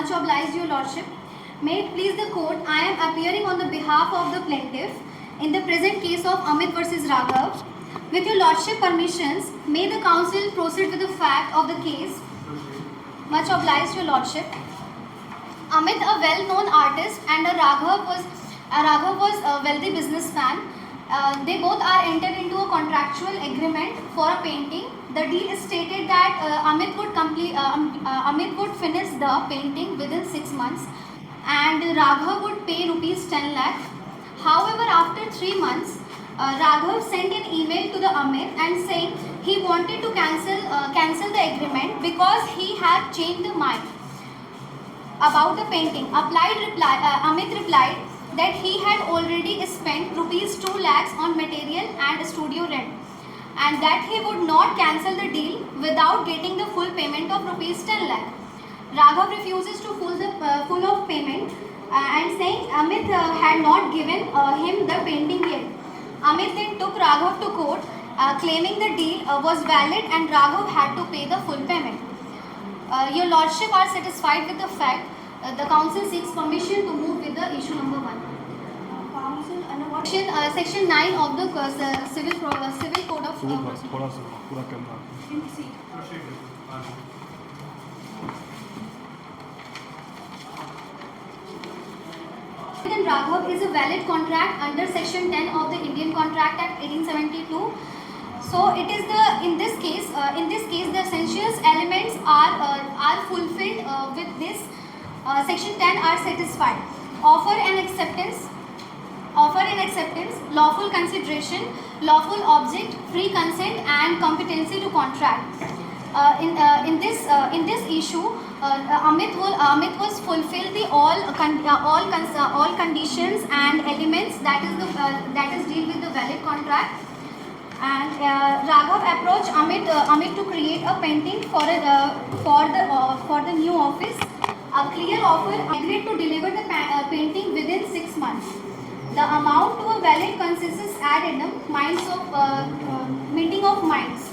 Much obliged, Your Lordship. May it please the court, I am appearing on the behalf of the plaintiff in the present case of Amit versus Raghav. With Your Lordship permissions, may the counsel proceed with the fact of the case. Much obliged, Your Lordship. Amit, a well-known artist, and Raghav was a wealthy businessman. They both are entered into a contractual agreement for a painting. The deal stated that Amit would finish the painting within 6 months, and Raghav would pay rupees 10 lakh. However, after 3 months, Raghav sent an email to the Amit and saying he wanted to cancel the agreement because he had changed the mind about the painting. Amit replied that he had already spent rupees 2 lakhs on material and studio rent, and that he would not cancel the deal without getting the full payment of rupees 10 lakh. Raghav refuses to full of payment and saying Amit had not given him the painting yet. Amit then took Raghav to court claiming the deal was valid and Raghav had to pay the full payment. Your Lordship are satisfied with the fact. The counsel seeks permission to move with the issue number 1. Section 9 of the Civil Code of Raghav is a valid contract under Section 10 of the Indian Contract Act 1872. So it is in this case the essential elements are fulfilled with this. Section 10 are satisfied. Offer and acceptance, lawful consideration, lawful object, free consent, and competency to contract. In this issue, Amit was fulfilled the all conditions and elements that is deal with the valid contract. And Raghav approached Amit to create a painting for the new office. A clear offer agreed to deliver the painting within 6 months. The amount to a valid consensus ad endum meeting of minds.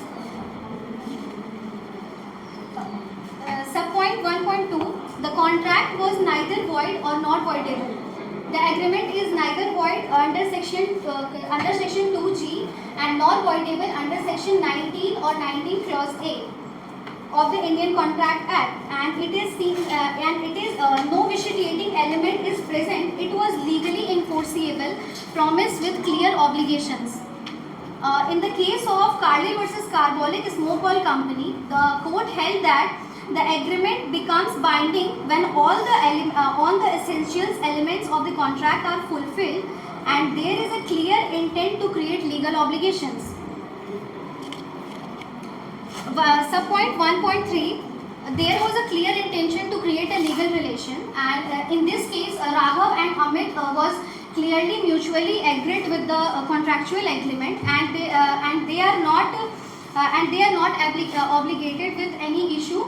Subpoint 1.2. The contract was neither void or not voidable. The agreement is neither void under section 2G and nor voidable under section 19 or 19 clause A of the Indian Contract Act, and it is no vitiating element is present. It was legally enforceable, promised with clear obligations. In the case of Carley versus Carbolic Smoke Oil Company, the court held that the agreement becomes binding when all the essential elements of the contract are fulfilled and there is a clear intent to create legal obligations. Subpoint 1.3, there was a clear intention to create a legal relation, and in this case Raghav and Amit was clearly mutually agreed with the contractual agreement, and they are not obligated with any issue,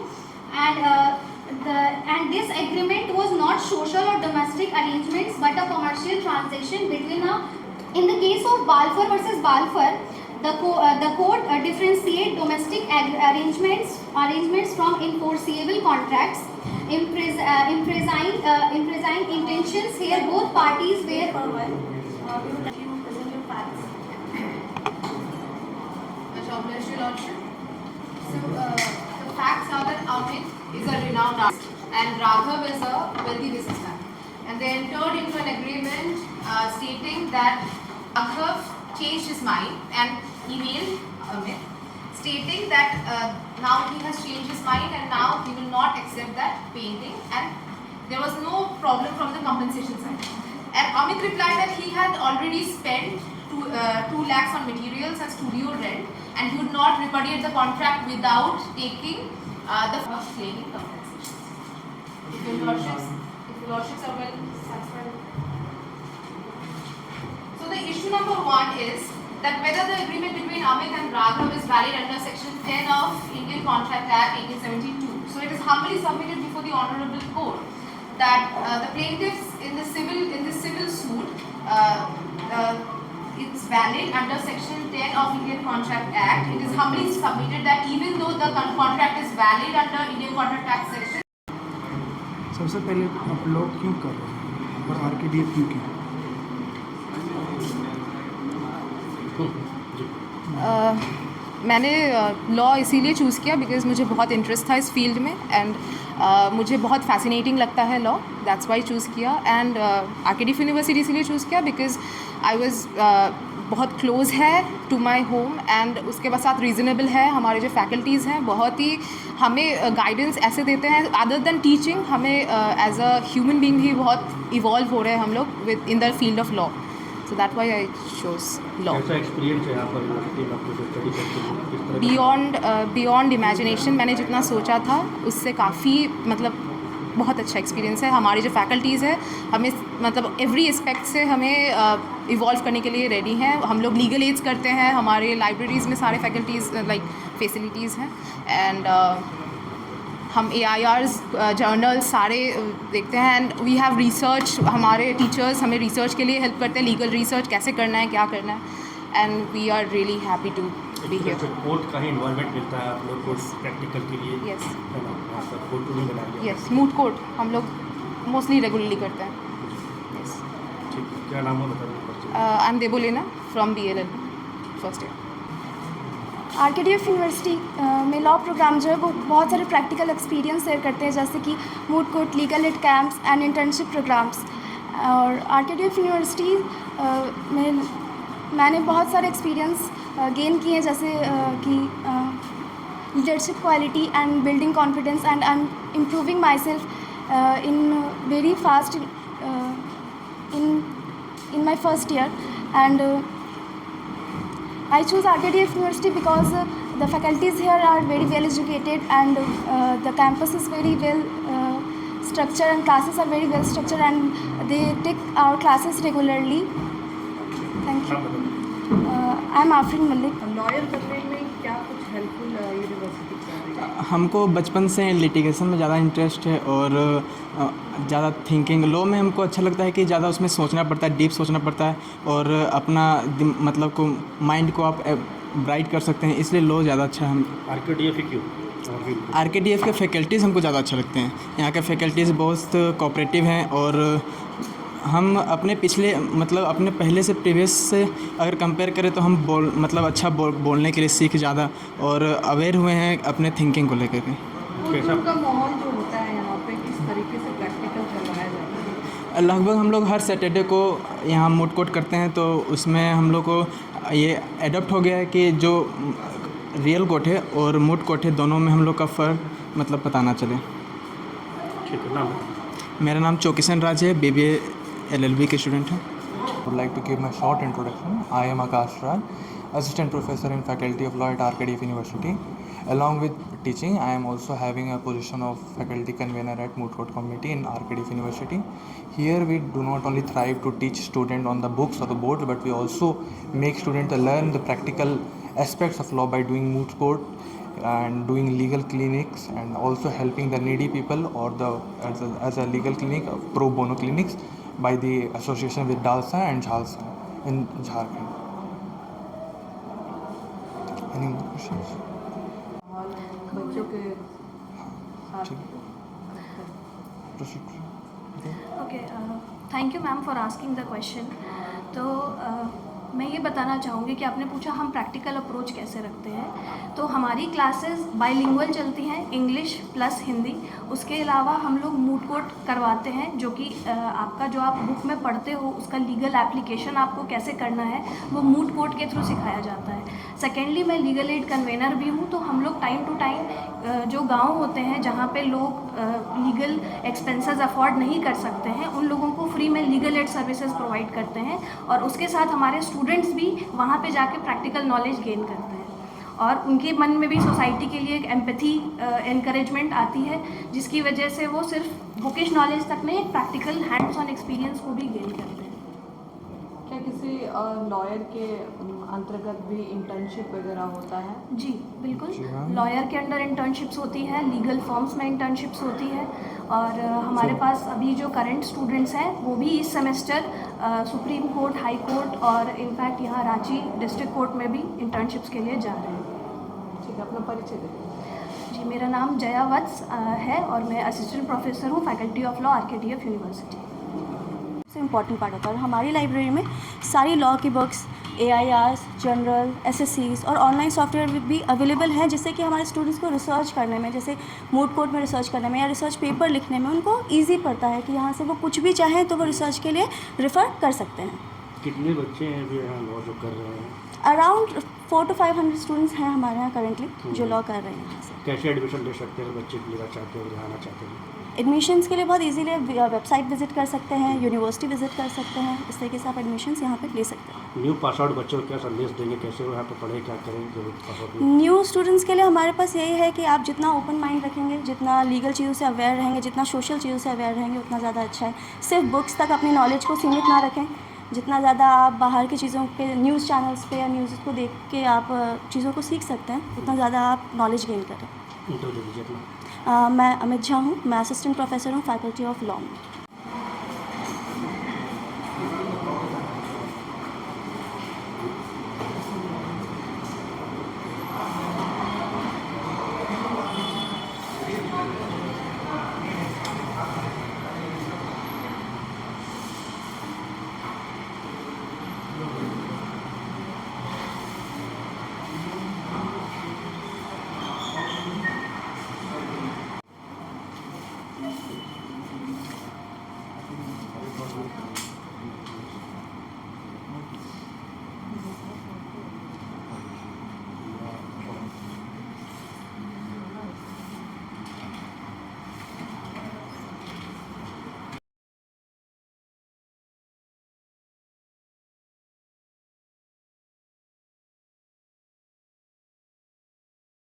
and this agreement was not social or domestic arrangements but a commercial transaction between in the case of Balfour versus Balfour, the court differentiate domestic arrangements from enforceable contracts. Imprecise intentions here, both parties were. So the facts are that Amit is a renowned artist and Raghav is a wealthy businessman, and they entered into an agreement stating that Raghav changed his mind and emailed Amit stating that now he has changed his mind and now he will not accept that painting, and there was no problem from the compensation side. And Amit replied that he had already spent 2 lakhs on materials and studio rent, and he would not repudiate the contract without taking the first claiming compensation. If your lordships are well satisfied. So the issue number 1 is that whether the agreement between Amit and Raghav is valid under section 10 of Indian Contract Act 1872. So it is humbly submitted before the Honourable Court that the plaintiffs in the civil suit it's valid under section 10 of Indian Contract Act. It is humbly submitted that even though the contract is valid under Indian Contract Act section. सबसे पहले आप law क्यों कर रहे हैं और RKDF क्यों किया? मैंने लॉ इसीलिए चूज़ किया बिकॉज़ मुझे बहुत इंटरेस्ट था इस फील्ड में एंड मुझे बहुत फैसिनेटिंग लगता है लॉ, दैट्स वाई चूज़ किया। एंड आरकेडीएफ यूनिवर्सिटी इसीलिए चूज़ किया बिकॉज़ आई वाज बहुत क्लोज है टू माय होम एंड उसके बाद साथ रीज़नेबल है। हमारे जो फैकल्टीज़ हैं बहुत ही हमें गाइडेंस ऐसे देते हैं, अदर देन टीचिंग हमें एज अ ह्यूमन बीइंग भी बहुत इवॉल्व हो रहे हैं हम लोग within the field of law, so that why I chose law. कैसा एक्सपीरियंस है यहाँ पर यूनिवर्सिटी में आपको जो स्टडी करते हैं किस तरह का? बियॉन्ड इमेजिनेशन, मैंने जितना सोचा था उससे काफ़ी मतलब बहुत अच्छा एक्सपीरियंस है। हमारी जो फैकल्टीज़ है हमें मतलब एवरी एस्पेक्ट से हमें इवॉल्व करने के लिए रेडी हैं। हम लोग लीगल एड्स करते हैं, हमारे लाइब्रेरीज़ में सारे फैकल्टीज़ लाइक फैसिलिटीज़ हैं एंड हम AIRs जर्नल्स सारे देखते हैं एंड वी हैव रिसर्च, हमारे टीचर्स हमें रिसर्च के लिए हेल्प करते हैं, लीगल रिसर्च कैसे करना है क्या करना है and we are really happy to be here. Court का ही इन्वॉल्वमेंट मिलता है आप लोग को प्रैक्टिकल के लिए? Yes. है ना, यहाँ पर कोर्ट नहीं बनाया गया? यस, मूट कोर्ट हम लोग मोस्टली रेगुलरली करते हैं। यस, ठीक है, क्या नाम है बताइए? I am Debolina from BLL first year. RKDF university में लॉ प्रोग्राम जो है वो बहुत सारे प्रैक्टिकल एक्सपीरियंस शेयर करते हैं, जैसे कि moot court, legal aid camps and internship programs. और आरकेडीएफ यूनिवर्सिटी में मैंने बहुत सारे एक्सपीरियंस गेन किए हैं, जैसे कि leadership quality and building confidence and I am improving my self in very fast in my first year, and I choose RKDF University because the faculties here are very well educated and the campus is very well structured and classes are very well structured and they take our classes regularly. Thank you. I am Afrin Malik. Lawyer बनने में क्या कुछ helpful university कर रही है? हमको बचपन से लिटिगेशन में ज़्यादा इंटरेस्ट है और ज़्यादा थिंकिंग लॉ में हमको अच्छा लगता है कि ज़्यादा उसमें सोचना पड़ता है, डीप सोचना पड़ता है और अपना मतलब को माइंड को आप ब्राइट कर सकते हैं, इसलिए लॉ ज़्यादा अच्छा है। हम आरकेडीएफ क्यों? आरकेडीएफ के फैकल्टीज़ हमको ज़्यादा अच्छा लगते हैं। यहाँ के फैकल्टीज़ बहुत कोऑपरेटिव हैं और हम अपने पिछले मतलब अपने पहले से प्रीवियस से अगर कंपेयर करें तो हम बोलने के लिए सीख ज़्यादा और अवेयर हुए हैं अपने थिंकिंग को लेकर के। कैसा का माहौल जो होता है यहाँ पे, किस तरीके से प्रैक्टिकल करवाया जाता है? लगभग हम लोग हर सैटरडे को यहाँ मूट कोर्ट करते हैं, तो उसमें हम लोग को ये एडॉप्ट हो गया है कि जो रियल कोर्ट है और मूट कोर्ट है दोनों में हम लोग का फ़र्क मतलब पता ना चले। ठीक है, नाम? मेरा नाम चौकिशन राज है, BBA LLB के स्टूडेंट हैं। would like to give my short introduction. I am Akash Raj, Assistant Professor in Faculty of Law at RKDF University. Along with teaching, I am also having a position of Faculty Convener at Moot Court Committee in RKDF University. Here we do not only thrive to teach students on the books or the board, but we also make students learn the practical aspects of law by doing moot court and doing legal clinics and also helping the needy people or as a legal clinic, pro bono clinics by the association with DALSA and JHALSA in Jharkhand. Any more questions? माहौल बच्चों के साथ Proceed. Okay, thank you ma'am for asking the question. तो मैं ये बताना चाहूँगी कि आपने पूछा हम प्रैक्टिकल अप्रोच कैसे रखते हैं। तो हमारी क्लासेस बाइलिंगुअल चलती हैं, इंग्लिश प्लस हिंदी। उसके अलावा हम लोग मूट कोर्ट करवाते हैं, जो कि आपका जो आप बुक में पढ़ते हो उसका लीगल एप्लीकेशन आपको कैसे करना है वो मूट कोर्ट के थ्रू सिखाया जाता है। सेकेंडली मैं लीगल एड कन्वेनर भी हूँ, तो हम लोग टाइम टू टाइम जो गांव होते हैं जहाँ पे लोग लीगल एक्सपेंसेस अफोर्ड नहीं कर सकते हैं, उन लोगों को फ्री में लीगल एड सर्विसेज प्रोवाइड करते हैं और उसके साथ हमारे स्टूडेंट्स भी वहाँ पे जाके प्रैक्टिकल नॉलेज गेन करते हैं और उनके मन में भी सोसाइटी के लिए एक एम्पैथी एनकरेजमेंट आती है, जिसकी वजह से वो सिर्फ बुकिश नॉलेज तक नहीं, एक प्रैक्टिकल हैंड्स ऑन एक्सपीरियंस को भी गेन करते हैं। क्या किसी लॉयर के अंतर्गत भी इंटर्नशिप वगैरह होता है? जी बिल्कुल, जी हाँ। लॉयर के अंडर इंटर्नशिप्स होती है, लीगल फर्म्स में इंटर्नशिप्स होती है और हमारे पास अभी जो करंट स्टूडेंट्स हैं वो भी इस semester supreme court, high court और इनफैक्ट यहाँ रांची डिस्ट्रिक्ट कोर्ट में भी इंटर्नशिप्स के लिए जा रहे हैं। ठीक है, अपना परिचय दें। जी, मेरा नाम जया वत्स है और मैं असिस्टेंट प्रोफेसर हूँ faculty of law RKDF university. सबसे इम्पॉर्टेंट पार्ट होता है और हमारी लाइब्रेरी में सारी लॉ की बुक्स, AIRs, जनरल, SSCs और ऑनलाइन सॉफ्टवेयर भी अवेलेबल हैं, जिससे कि हमारे स्टूडेंट्स को रिसर्च करने में, जैसे मूड कोर्ट में रिसर्च करने में या रिसर्च पेपर लिखने में उनको ईजी पड़ता है कि यहाँ से वो कुछ भी चाहें तो वो रिसर्च के लिए रेफ़र कर सकते हैं। कितने बच्चे हैं जो यहाँ लॉ जो कर रहे हैं? अराउंड 400 to 500 स्टूडेंट्स हैं हमारे यहाँ करेंटली जो लॉ कर रहे हैं यहाँ से। कैसे एडमिशन ले सकते हैं बच्चे लेना चाहते हैं, आना चाहते हैं? एडमिशन्स के लिए बहुत इजीली वेबसाइट विजिट कर सकते हैं, यूनिवर्सिटी विजिट कर सकते हैं, इस तरीके से आप एडमिशन्स यहाँ पे ले सकते हैं। न्यू पास आउट बच्चों को क्या संदेश देंगे, कैसे वो यहाँ पे पढ़ें, क्या करें जब पास आउट? न्यू स्टूडेंट्स के लिए हमारे पास यही है कि आप जितना ओपन माइंड रखेंगे, जितना लीगल चीज़ों से अवेयर रहेंगे, जितना सोशल चीज़ों से अवेयर रहेंगे, उतना ज़्यादा अच्छा है। सिर्फ बुक्स तक अपनी नॉलेज को सीमित ना रखें, जितना ज़्यादा आप बाहर की चीज़ों पे, न्यूज़ चैनल्स पे या न्यूज़ को देख के आप चीज़ों को सीख सकते हैं, उतना ज़्यादा आप नॉलेज गेन करें। इंटरव्यू दीजिए अपना। मैं अमित झा हूँ, मैं असिस्टेंट प्रोफेसर हूँ फैकल्टी ऑफ लॉ में।